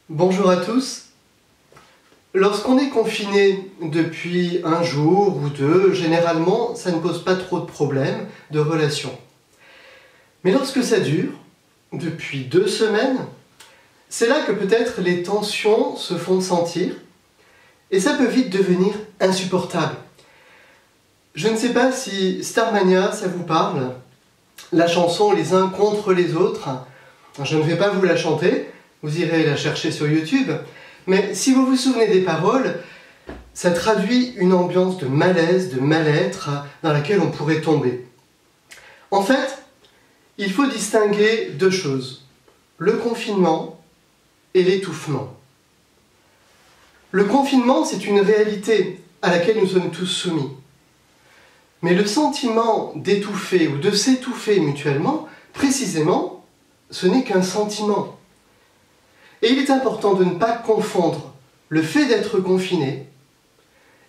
Bonjour à tous. Lorsqu'on est confiné depuis un jour ou deux, généralement, ça ne pose pas trop de problèmes de relations. Mais lorsque ça dure, depuis 2 semaines, c'est là que peut-être les tensions se font sentir et ça peut vite devenir insupportable. Je ne sais pas si Starmania, ça vous parle, la chanson Les uns contre les autres. Je ne vais pas vous la chanter, vous irez la chercher sur YouTube, mais si vous vous souvenez des paroles, ça traduit une ambiance de malaise, de mal-être dans laquelle on pourrait tomber. En fait, il faut distinguer 2 choses, le confinement et l'étouffement. Le confinement, c'est une réalité à laquelle nous sommes tous soumis. Mais le sentiment d'étouffer ou de s'étouffer mutuellement, précisément, ce n'est qu'un sentiment. Et il est important de ne pas confondre le fait d'être confiné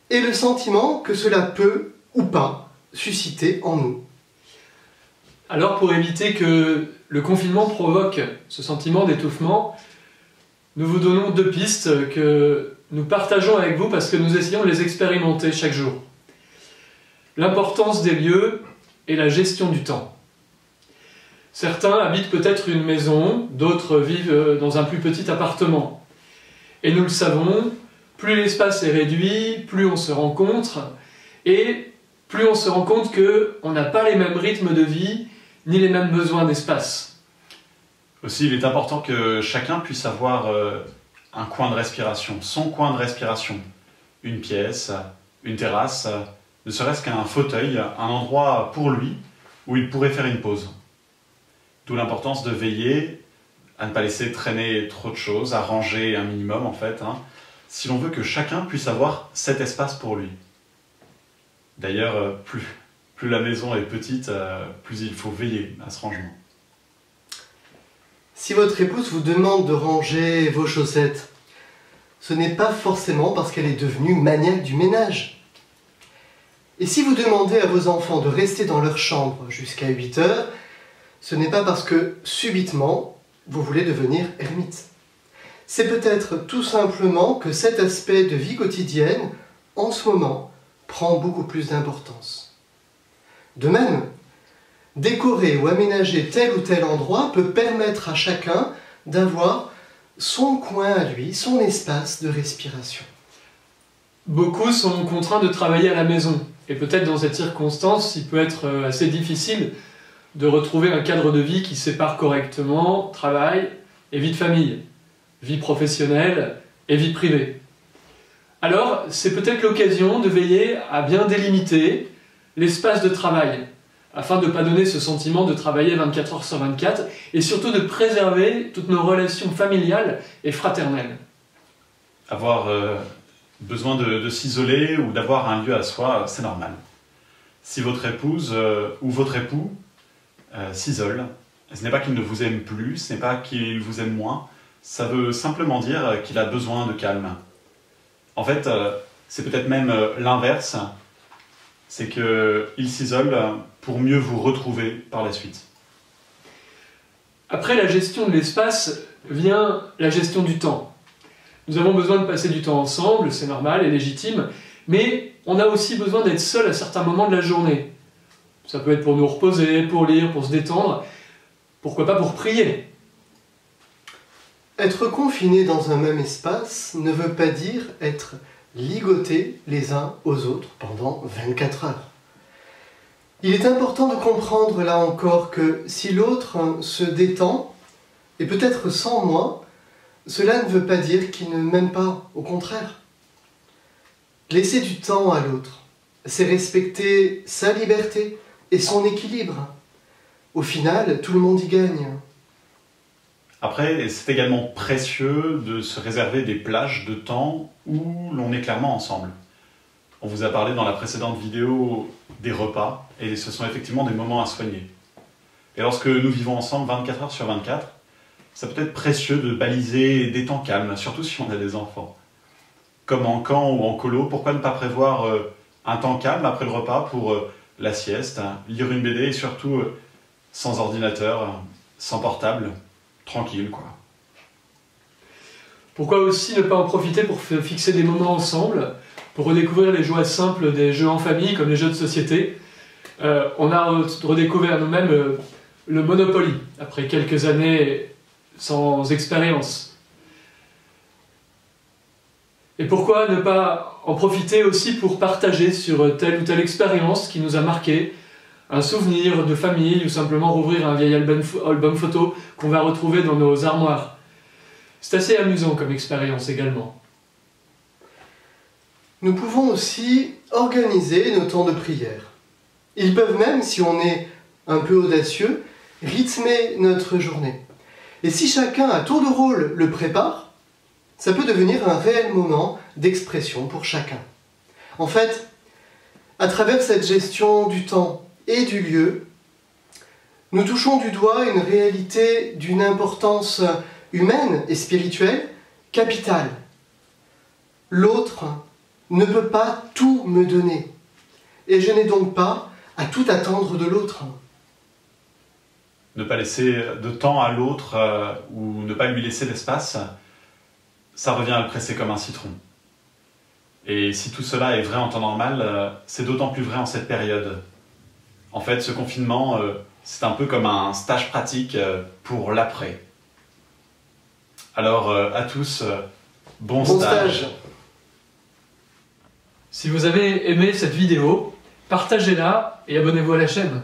et le sentiment que cela peut, ou pas, susciter en nous. Alors pour éviter que le confinement provoque ce sentiment d'étouffement, nous vous donnons 2 pistes que nous partageons avec vous parce que nous essayons de les expérimenter chaque jour. L'importance des lieux et la gestion du temps. Certains habitent peut-être une maison, d'autres vivent dans un plus petit appartement. Et nous le savons, plus l'espace est réduit, plus on se rencontre, et plus on se rend compte qu'on n'a pas les mêmes rythmes de vie, ni les mêmes besoins d'espace. Aussi, il est important que chacun puisse avoir un coin de respiration, son coin de respiration. Une pièce, une terrasse, ne serait-ce qu'un fauteuil, un endroit pour lui où il pourrait faire une pause. D'où l'importance de veiller à ne pas laisser traîner trop de choses, à ranger un minimum en fait, si l'on veut que chacun puisse avoir cet espace pour lui. D'ailleurs, plus la maison est petite, plus il faut veiller à ce rangement. Si votre épouse vous demande de ranger vos chaussettes, ce n'est pas forcément parce qu'elle est devenue maniaque du ménage. Et si vous demandez à vos enfants de rester dans leur chambre jusqu'à 8 heures, ce n'est pas parce que, subitement, vous voulez devenir ermite. C'est peut-être tout simplement que cet aspect de vie quotidienne, en ce moment, prend beaucoup plus d'importance. De même, décorer ou aménager tel ou tel endroit peut permettre à chacun d'avoir son coin à lui, son espace de respiration. Beaucoup sont contraints de travailler à la maison, et peut-être dans cette circonstance, il peut être assez difficile de retrouver un cadre de vie qui sépare correctement travail et vie de famille, vie professionnelle et vie privée. Alors, c'est peut-être l'occasion de veiller à bien délimiter l'espace de travail, afin de ne pas donner ce sentiment de travailler 24 heures sur 24, et surtout de préserver toutes nos relations familiales et fraternelles. Avoir besoin de s'isoler ou d'avoir un lieu à soi, c'est normal. Si votre épouse ou votre époux s'isole, ce n'est pas qu'il ne vous aime plus, ce n'est pas qu'il vous aime moins, ça veut simplement dire qu'il a besoin de calme. En fait, c'est peut-être même l'inverse, c'est qu'il s'isole pour mieux vous retrouver par la suite. Après la gestion de l'espace vient la gestion du temps. Nous avons besoin de passer du temps ensemble, c'est normal et légitime, mais on a aussi besoin d'être seul à certains moments de la journée. Ça peut être pour nous reposer, pour lire, pour se détendre, pourquoi pas pour prier. Être confiné dans un même espace ne veut pas dire être ligotés les uns aux autres pendant 24 heures. Il est important de comprendre là encore que si l'autre se détend, et peut-être sans moi, cela ne veut pas dire qu'il ne m'aime pas, au contraire. Laisser du temps à l'autre, c'est respecter sa liberté et son équilibre. Au final, tout le monde y gagne. Après, c'est également précieux de se réserver des plages de temps où l'on est clairement ensemble. On vous a parlé dans la précédente vidéo des repas, et ce sont effectivement des moments à soigner. Et lorsque nous vivons ensemble 24 heures sur 24, ça peut être précieux de baliser des temps calmes, surtout si on a des enfants. Comme en camp ou en colo, pourquoi ne pas prévoir un temps calme après le repas pour la sieste, lire une BD et surtout sans ordinateur, sans portable, tranquille quoi. Pourquoi aussi ne pas en profiter pour fixer des moments ensemble, pour redécouvrir les joies simples des jeux en famille, comme les jeux de société. On a redécouvert nous-mêmes le Monopoly, après quelques années sans expérience. Et pourquoi ne pas en profiter aussi pour partager sur telle ou telle expérience qui nous a marqué, un souvenir de famille, ou simplement rouvrir un vieil album photo qu'on va retrouver dans nos armoires. C'est assez amusant comme expérience également. Nous pouvons aussi organiser nos temps de prière. Ils peuvent même, si on est un peu audacieux, rythmer notre journée. Et si chacun à tour de rôle le prépare, ça peut devenir un réel moment d'expression pour chacun. En fait, à travers cette gestion du temps et du lieu, nous touchons du doigt une réalité d'une importance humaine et spirituelle capitale. L'autre ne peut pas tout me donner, et je n'ai donc pas à tout attendre de l'autre. Ne pas laisser de temps à l'autre ou ne pas lui laisser d'espace, ça revient à le presser comme un citron. Et si tout cela est vrai en temps normal, c'est d'autant plus vrai en cette période. En fait, ce confinement, c'est un peu comme un stage pratique pour l'après. Alors, à tous, bon stage. Si vous avez aimé cette vidéo, partagez-la et abonnez-vous à la chaîne.